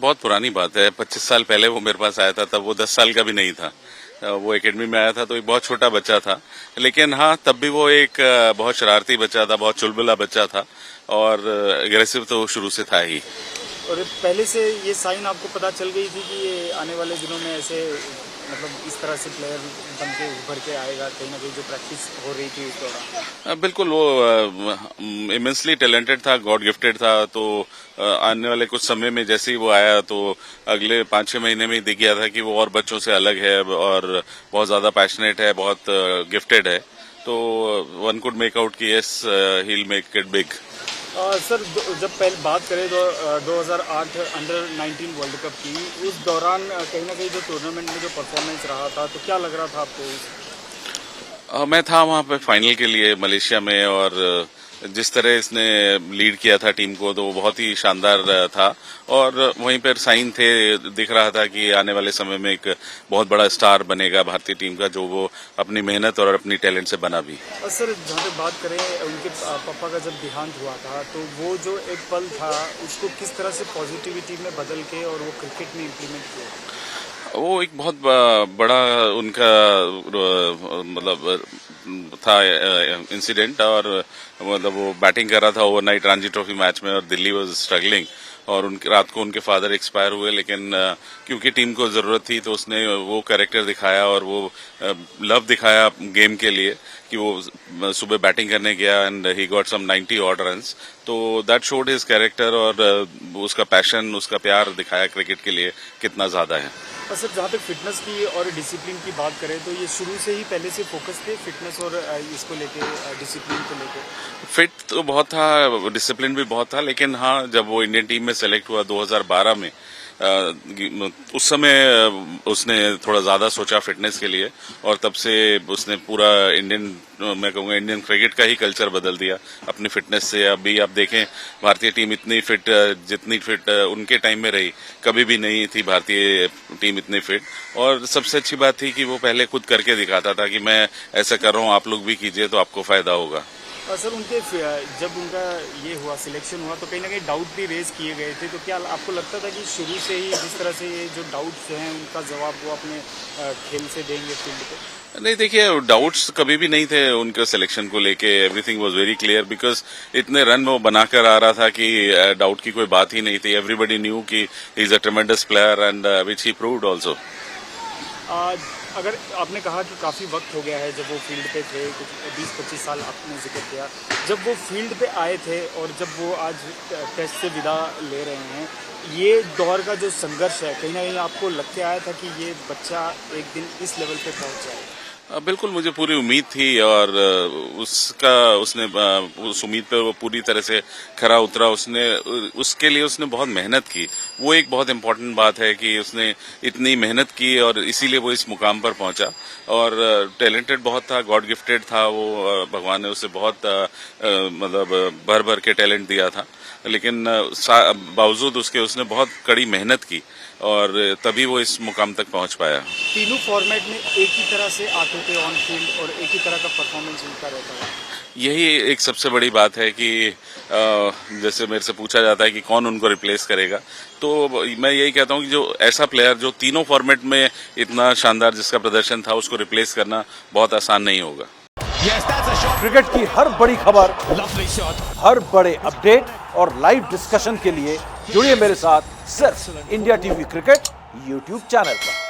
बहुत पुरानी बात है। 25 साल पहले वो मेरे पास आया था, तब वो 10 साल का भी नहीं था। वो एकेडमी में आया था तो एक बहुत छोटा बच्चा था, लेकिन हाँ तब भी वो एक बहुत शरारती बच्चा था, बहुत चुलबुला बच्चा था और एग्रेसिव तो शुरू से था ही। और पहले से ये साइन आपको पता चल गई थी कि ये आने वाले दिनों में ऐसे मतलब इस तरह से प्लेयर बन के उभर के आएगा, कहीं ना कहीं जो प्रैक्टिस हो रही थी उस दौरान? बिल्कुल, वो इमेंसली टैलेंटेड था, गॉड गिफ्टेड था। तो आने वाले कुछ समय में जैसे ही वो आया तो अगले 5-6 महीने में ही दिख गया था कि वो और बच्चों से अलग है और बहुत ज्यादा पैशनेट है, बहुत गिफ्टेड है। तो वन कुड मेक आउट कि yes he will make it big. Sir जब पहले बात करें तो 2008 अंडर 19 वर्ल्ड कप की, उस दौरान कहीं ना कहीं जो टूर्नामेंट में जो परफॉर्मेंस रहा था तो क्या लग रहा था आपको? मैं था वहां पे फाइनल के लिए मलेशिया में और जिस तरह इसने लीड किया था टीम को तो वो बहुत ही शानदार था और वहीं पर साइन थे, दिख रहा था कि आने वाले समय में एक बहुत बड़ा स्टार बनेगा भारतीय टीम का, जो वो अपनी मेहनत और अपनी टैलेंट से बना भी। सर जहाँ पे बात करें उनके पापा का जब देहांत हुआ था तो वो जो एक पल था उसको किस तरह से पॉजिटिविटी में बदल के और वो क्रिकेट में इम्प्लीमेंट किया? वो एक बहुत बड़ा उनका मतलब था इंसिडेंट और मतलब वो बैटिंग कर रहा था ओवरनाइट रणजी ट्रॉफी मैच में और दिल्ली वाज स्ट्रगलिंग और उनके रात को उनके फादर एक्सपायर हुए, लेकिन क्योंकि टीम को जरूरत थी तो उसने वो कैरेक्टर दिखाया और वो लव दिखाया गेम के लिए कि वो सुबह बैटिंग करने गया and he got some 90 odd runs. तो दैट शोड हिज कैरेक्टर और उसका पैशन, उसका प्यार दिखाया क्रिकेट के लिए कितना ज्यादा है। सर जहाँ तक फिटनेस की और डिसिप्लिन की बात करें तो ये शुरू से ही पहले से फोकस थे फिटनेस और इसको लेके, डिसिप्लिन को लेके? फिट तो बहुत था, डिसिप्लिन भी बहुत था, लेकिन हाँ जब वो इंडियन टीम में सेलेक्ट हुआ 2012 में उस समय उसने थोड़ा ज्यादा सोचा फिटनेस के लिए और तब से उसने पूरा मैं कहूँगा इंडियन क्रिकेट का ही कल्चर बदल दिया अपनी फिटनेस से। अभी आप देखें भारतीय टीम इतनी फिट, जितनी फिट उनके टाइम में रही कभी भी नहीं थी भारतीय टीम इतनी फिट। और सबसे अच्छी बात थी कि वो पहले खुद करके दिखाता था कि मैं ऐसा कर रहा हूँ, आप लोग भी कीजिए तो आपको फायदा होगा। सर उनके जब उनका ये हुआ सिलेक्शन हुआ तो कहीं ना कहीं डाउट भी रेज किए गए थे, तो क्या आपको लगता था कि शुरू से ही जिस तरह से ये जो डाउट्स हैं उनका जवाब वो अपने खेल से देंगे फील्ड पे? नहीं, देखिए डाउट्स कभी भी नहीं थे उनके सिलेक्शन को लेके। Everything was very clear because इतने रन वो बनाकर आ रहा था कि डाउट की कोई बात ही नहीं थी। एवरीबडी न्यू कि he is a ट्रेमेंडस player and which he proved also. अगर आपने कहा कि काफ़ी वक्त हो गया है जब वो फील्ड पे थे, कुछ 20-25 साल आपने जिक्र किया, जब वो फील्ड पे आए थे और जब वो आज टेस्ट से विदा ले रहे हैं, ये दौर का जो संघर्ष है कहीं ना कहीं आपको लग के आया था कि ये बच्चा एक दिन इस लेवल पे पहुंच जाएगा? बिल्कुल, मुझे पूरी उम्मीद थी और उसने उस उम्मीद पर वो पूरी तरह से खरा उतरा। उसके लिए उसने बहुत मेहनत की। वो एक बहुत इम्पोर्टेंट बात है कि उसने इतनी मेहनत की और इसीलिए वो इस मुकाम पर पहुंचा। और टैलेंटेड बहुत था, गॉड गिफ्टेड था वो, भगवान ने उसे बहुत मतलब भर भर के टैलेंट दिया था, लेकिन बावजूद उसके उसने बहुत कड़ी मेहनत की और तभी वो इस मुकाम तक पहुंच पाया। तीनों फॉर्मेट में एक ही तरह से आते थे ऑन फील्ड और एक ही तरह का परफॉर्मेंस उनका रहता है। यही एक सबसे बड़ी बात है कि जैसे मेरे से पूछा जाता है कि कौन उनको रिप्लेस करेगा, तो मैं यही कहता हूं कि जो ऐसा प्लेयर जो तीनों फॉर्मेट में इतना शानदार जिसका प्रदर्शन था उसको रिप्लेस करना बहुत आसान नहीं होगा। क्रिकेट की हर बड़ी खबर, हर बड़े अपडेट और लाइव डिस्कशन के लिए जुड़िए मेरे साथ सिर्फ India TV cricket YouTube channel पर।